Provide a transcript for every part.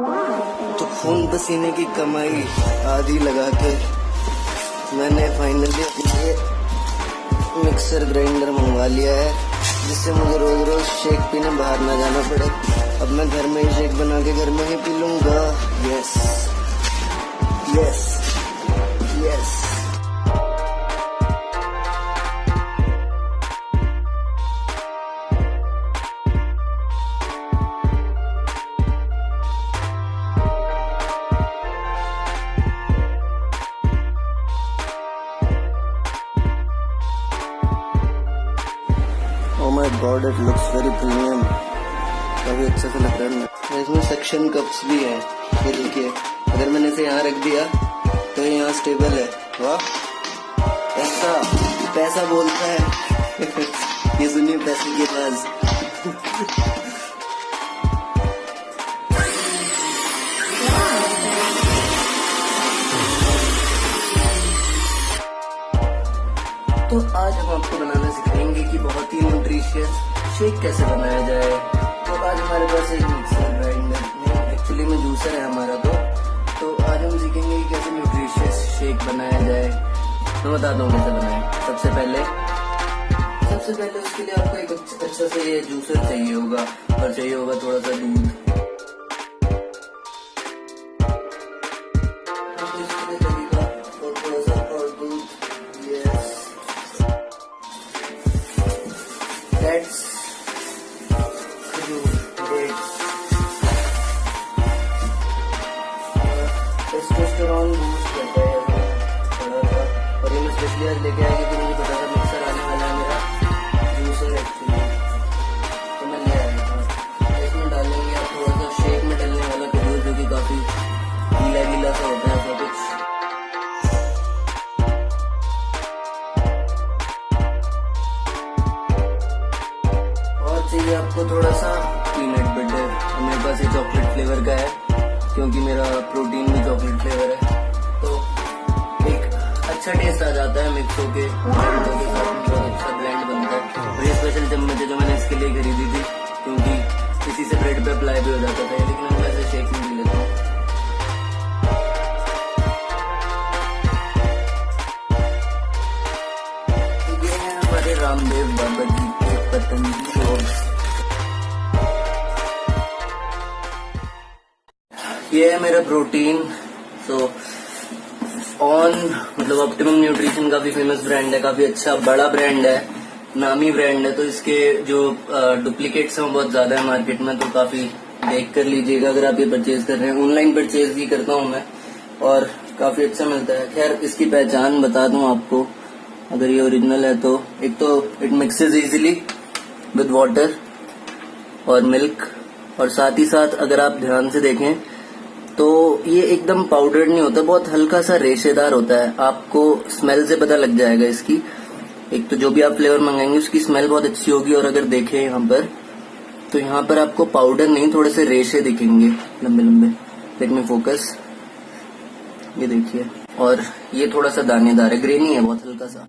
तो खून पसीने की कमाई आधी लगा के मैंने फाइनली ये मिक्सर ग्राइंडर मंगवा लिया है, जिससे मुझे रोज रोज शेक पीने बाहर ना जाना पड़े। अब मैं घर में ही शेक बना के घर में ही पी लूंगा। Yes yes yes. Oh my God, it looks very premium। काफी अच्छा सा लग रहा है। इसमें सेक्शन कप्स भी हैं, ये देखिए। अगर मैंने इसे यहाँ रख दिया तो ये यहाँ स्टेबल है। वाह, ऐसा पैसा बोलता है। ये सुनिए पैसे की आवाज। तो आज हम आपको बनाना सिखाएंगे कि बहुत ही न्यूट्रिशियस शेक कैसे बनाया जाए। तो आज हमारे पास एक मिक्सर ग्राइंडर, एक्चुअली में जूसर है हमारा। तो आज हम सीखेंगे कि कैसे न्यूट्रिशियस शेक बनाया जाए। मैं बताता हूँ कैसे बनाएं। सबसे पहले उसके लिए आपको एक अच्छा से ये जूसर चाहिए होगा, और चाहिए होगा थोड़ा सा दूध। टेस्टोस्टेरोन बूस्ट करता है थोड़ा सा। और ये मैं स्पेशली आज लेके आया क्योंकि मुझे पता था मिक्सर आने वाला है मेरा जूसर एक्चुअली, तो मैं ले आया था। इसमें डालेंगे आप थोड़ा सा शेक में डलने वाला खजूर, जो कि काफी गीला गीला सा होता है ऐसा कुछ। और चाहिए आपको थोड़ा सा पीनट बटर। मेरे पास ये चॉकलेट फ्लेवर का है क्योंकि मेरा प्रोटीन भी चॉकलेट फ्लेवर है, तो एक अच्छा टेस्ट आ जाता है मिक्स होके, ब्लेंड होके बहुत अच्छा ब्लेंड बनता है। और ये स्पेशल चम्मच है जो मैंने इसके लिए खरीदी थी, क्योंकि इसी से ब्रेड पे अप्लाई भी हो जाता था। लेकिन मैं वैसे शेक में पी लेता हूँ। ये है हमारे रामदेव बाबा जी के पतंजलि ओट्स। ये है मेरा प्रोटीन। सो मतलब ऑप्टिमम न्यूट्रिशन काफी फेमस ब्रांड है, काफी अच्छा बड़ा ब्रांड है, नामी ब्रांड है। तो इसके जो डुप्लीकेट्स हैं वो बहुत ज्यादा है मार्केट में, तो काफी देख कर लीजिएगा अगर आप ये परचेज कर रहे हैं। ऑनलाइन परचेज भी करता हूँ मैं, और काफी अच्छा मिलता है। खैर, इसकी पहचान बता दूं आपको, अगर ये ओरिजिनल है तो एक तो it mixes easily with water और मिल्क, और साथ ही साथ अगर आप ध्यान से देखें तो ये एकदम पाउडर नहीं होता, बहुत हल्का सा रेशेदार होता है। आपको स्मेल से पता लग जाएगा इसकी। एक तो जो भी आप फ्लेवर मंगाएंगे उसकी स्मेल बहुत अच्छी होगी। और अगर देखें यहाँ पर, तो यहाँ पर आपको पाउडर नहीं, थोड़े से रेशे दिखेंगे लंबे लंबे। लेट मी फोकस, ये देखिए। और ये थोड़ा सा दानेदार है, ग्रेनी है बहुत हल्का सा।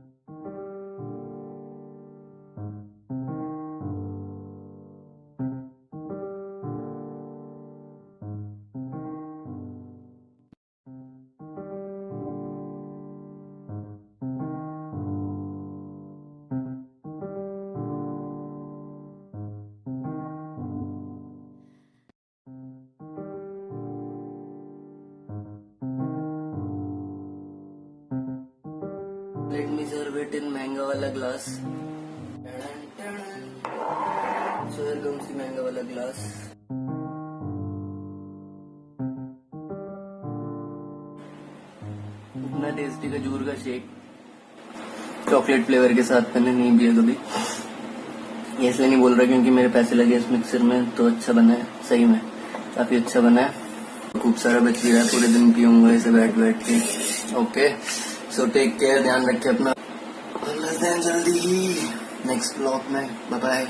Let me serve it in महंगा वाला glass. So here comes the महंगा वाला ग्लास। इतना टेस्टी खजूर का शेक चॉकलेट फ्लेवर के साथ मैंने नहीं पिया कभी। ये इसलिए नहीं बोल रहा क्योंकि मेरे पैसे लगे इस मिक्सर में, तो अच्छा बना है, सही में काफी अच्छा बना है। खूब सारा बच गया, पूरे दिन पीऊंगा इसे बैठ बैठ के। ओके, सो टेक केयर, ध्यान रखें अपना। मिलते हैं जल्दी ही नेक्स्ट ब्लॉग में। Bye bye.